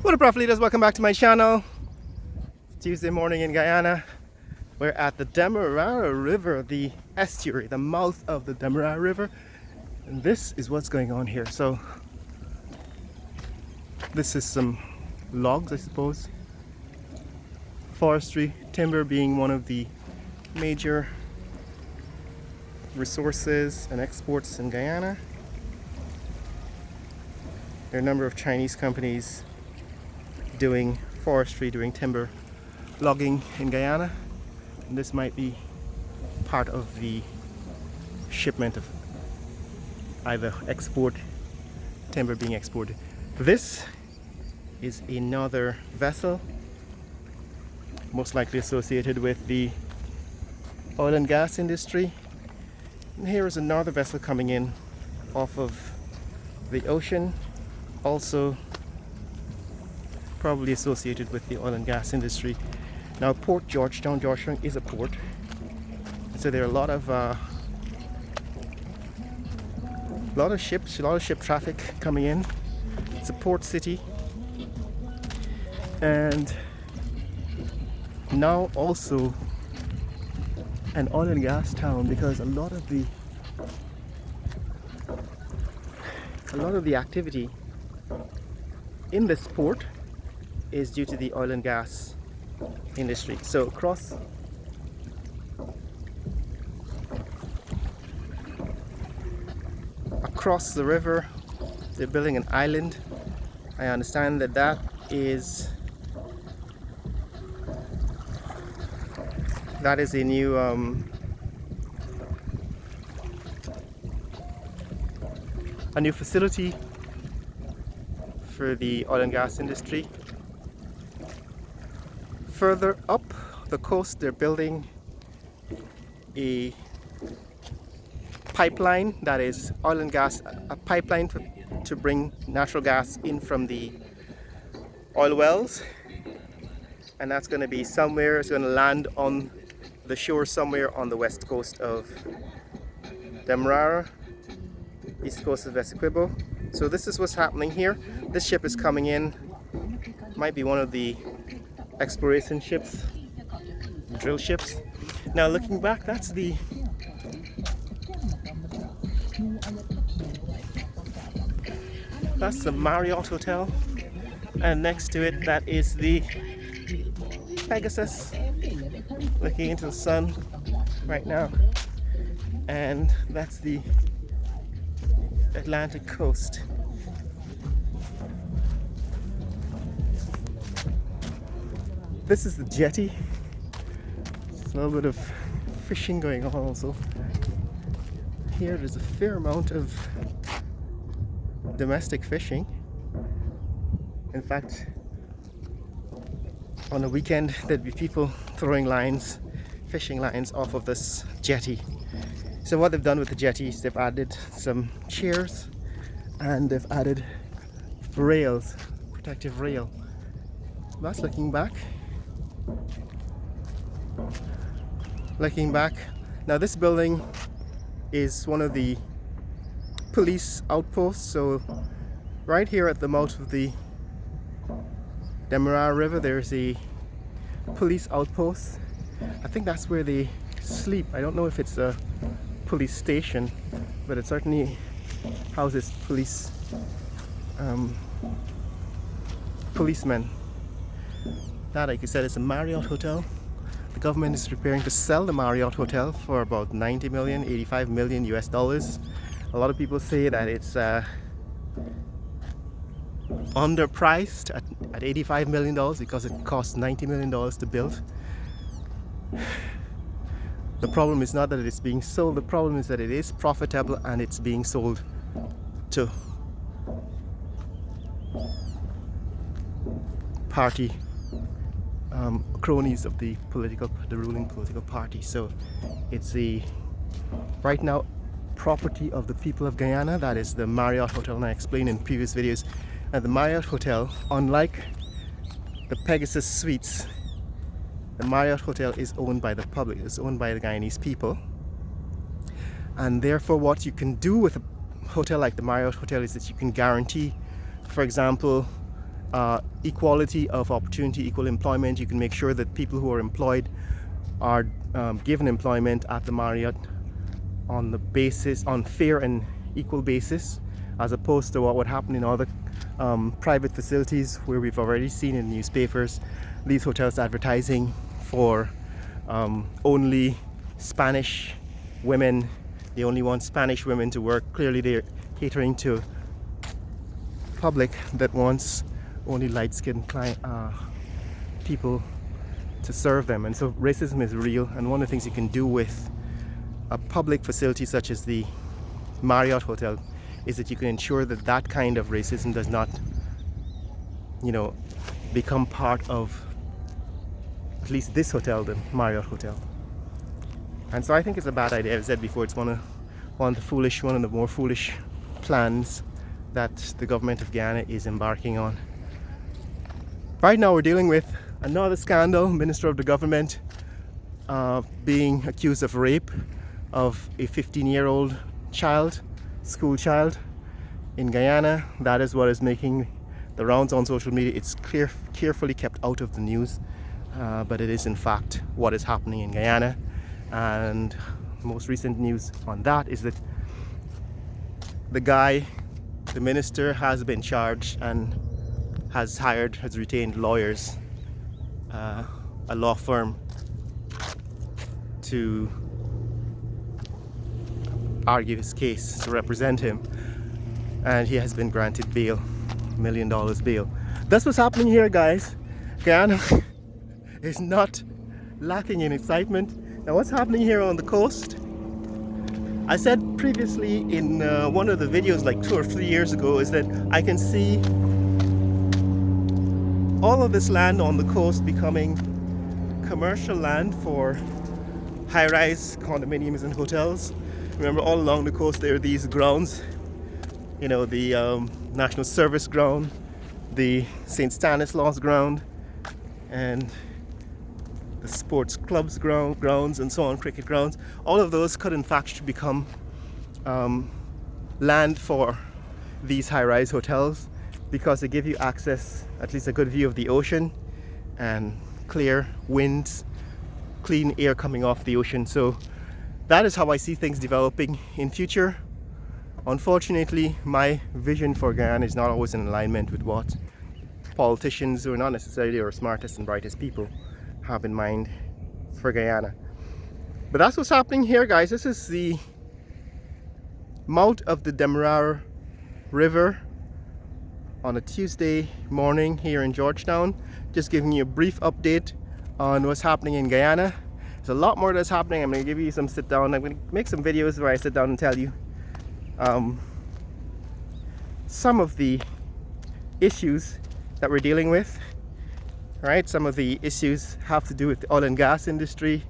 What up, Prof leaders? Welcome back to my channel. It's Tuesday morning in Guyana. We're at the Demerara River, the estuary, the mouth of the Demerara River. And this is what's going on here. So this is some logs, I suppose. Forestry, timber being one of the major resources and exports in Guyana. There are a number of Chinese companies doing forestry, doing timber logging in Guyana, and this might be part of the shipment of either export timber being exported. This is another vessel, most likely associated with the oil and gas industry, and here is another vessel coming in off of the ocean, also probably associated with the oil and gas industry. Now, Port Georgetown is a port, so there are a lot of ships, a lot of ship traffic coming in. It's a port city, and now also an oil and gas town, because a lot of the activity in this port is due to the oil and gas industry. So across the river they're building an island. I understand that is a new facility for the oil and gas industry. Further up the coast, they're building a pipeline that is oil and gas, a pipeline to bring natural gas in from the oil wells, and that's going to be somewhere, it's going to land on the shore somewhere on the west coast of Demerara, east coast of Essequibo. So this is what's happening here. This ship is coming in, might be one of the exploration ships, drill ships. Now looking back, that's the Marriott Hotel, and next to it that is the Pegasus, looking into the sun right now, and that's the Atlantic coast. This is the jetty. There's a little bit of fishing going on also. Here there's a fair amount of domestic fishing. In fact, on a weekend there'd be people throwing lines, fishing lines off of this jetty. So what they've done with the jetty is they've added some chairs and they've added rails, protective rail. That's looking back. Now this building is one of the police outposts. So right here at the mouth of the Demerara River there's a police outpost. I think that's where they sleep. I don't know if it's a police station, but it certainly houses policemen. That, like you said, is a Marriott Hotel. The government is preparing to sell the Marriott Hotel for about 90 million, 85 million US dollars. A lot of people say that it's underpriced at 85 million dollars because it costs 90 million dollars to build. The problem is not that it is being sold, the problem is that it is profitable and it's being sold to party cronies of the ruling political party. So it's right now property of the people of Guyana. That is the Marriott Hotel, and I explained in previous videos that the Marriott Hotel, unlike the Pegasus Suites, the Marriott Hotel is owned by the public, it's owned by the Guyanese people, and therefore what you can do with a hotel like the Marriott Hotel is that you can guarantee, for example, equality of opportunity, equal employment. You can make sure that people who are employed are given employment at the Marriott on fair and equal basis, as opposed to what would happen in other private facilities where we've already seen in newspapers these hotels advertising for only Spanish women. They only want Spanish women to work. Clearly they're catering to public that wants only light-skinned people to serve them. And so racism is real, and one of the things you can do with a public facility such as the Marriott Hotel is that you can ensure that that kind of racism does not, become part of at least this hotel, the Marriott Hotel. And so I think it's a bad idea. As I said before, it's one of the more foolish plans that the government of Guyana is embarking on. Right now we're dealing with another scandal. Minister of the government being accused of rape of a 15-year-old child, school child in Guyana. That is what is making the rounds on social media. It's carefully kept out of the news, but it is in fact what is happening in Guyana. And most recent news on that is that the minister has been charged and has retained lawyers, a law firm, to argue his case, to represent him, and he has been granted bail, $1 million bail. That's what's happening here, guys. Guyana is not lacking in excitement. Now what's happening here on the coast? I said previously in one of the videos like 2 or 3 years ago is that I can see all of this land on the coast becoming commercial land for high-rise condominiums and hotels. Remember, all along the coast there are these grounds, the National Service ground, the St. Stanislaus ground, and the sports clubs grounds and so on, cricket grounds. All of those could in fact become land for these high-rise hotels, because they give you access, at least a good view of the ocean, and clear winds, clean air coming off the ocean. So that is how I see things developing in future. Unfortunately, my vision for Guyana is not always in alignment with what politicians, who are not necessarily our smartest and brightest people, have in mind for Guyana. But that's what's happening here, guys. This is the mouth of the Demerara River on a Tuesday morning here in Georgetown. Just giving you a brief update on what's happening in Guyana. There's a lot more that's happening. I'm going to give you some sit down. I'm going to make some videos where I sit down and tell you some of the issues that we're dealing with. Right, some of the issues have to do with the oil and gas industry,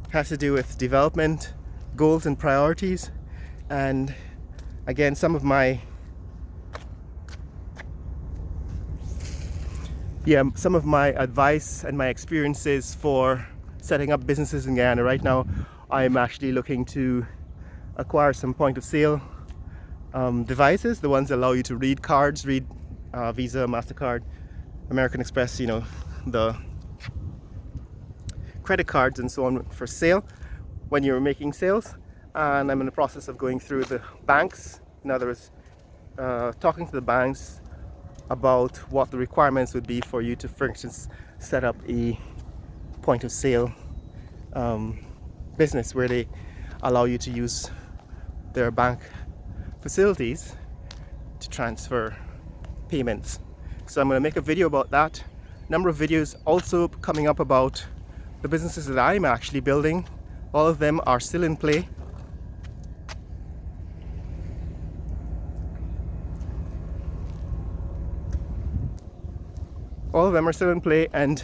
has to do with development goals and priorities, and again, some of my advice and my experiences for setting up businesses in Guyana. Right now, I'm actually looking to acquire some point of sale devices, the ones that allow you to read cards, Visa, MasterCard, American Express, the credit cards and so on for sale when you're making sales. And I'm in the process of going through the banks. In other words, talking to the banks about what the requirements would be for you to, for instance, set up a point of sale business where they allow you to use their bank facilities to transfer payments. So I'm going to make a video about that. Number of videos also coming up about the businesses that I'm actually building. All of them are still in play. All of them are still in play, and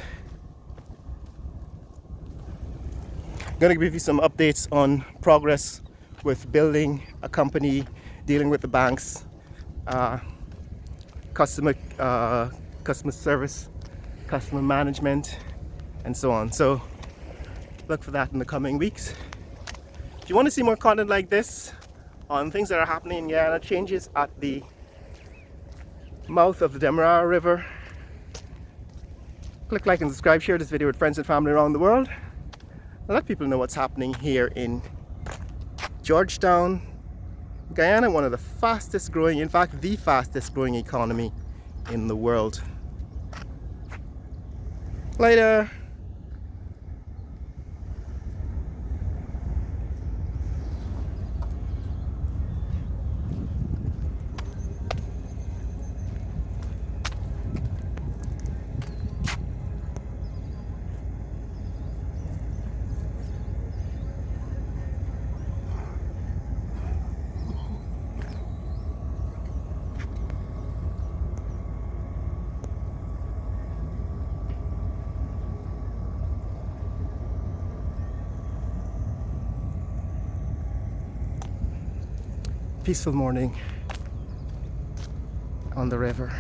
I'm going to give you some updates on progress with building a company, dealing with the banks, customer service, customer management, and so on. So look for that in the coming weeks. If you want to see more content like this on things that are happening in Guyana, changes at the mouth of the Demerara River, Click like and subscribe, share this video with friends and family around the world. And let people know what's happening here in Georgetown, Guyana, one of the fastest growing, in fact the fastest growing economy in the world. Later. Peaceful morning on the river.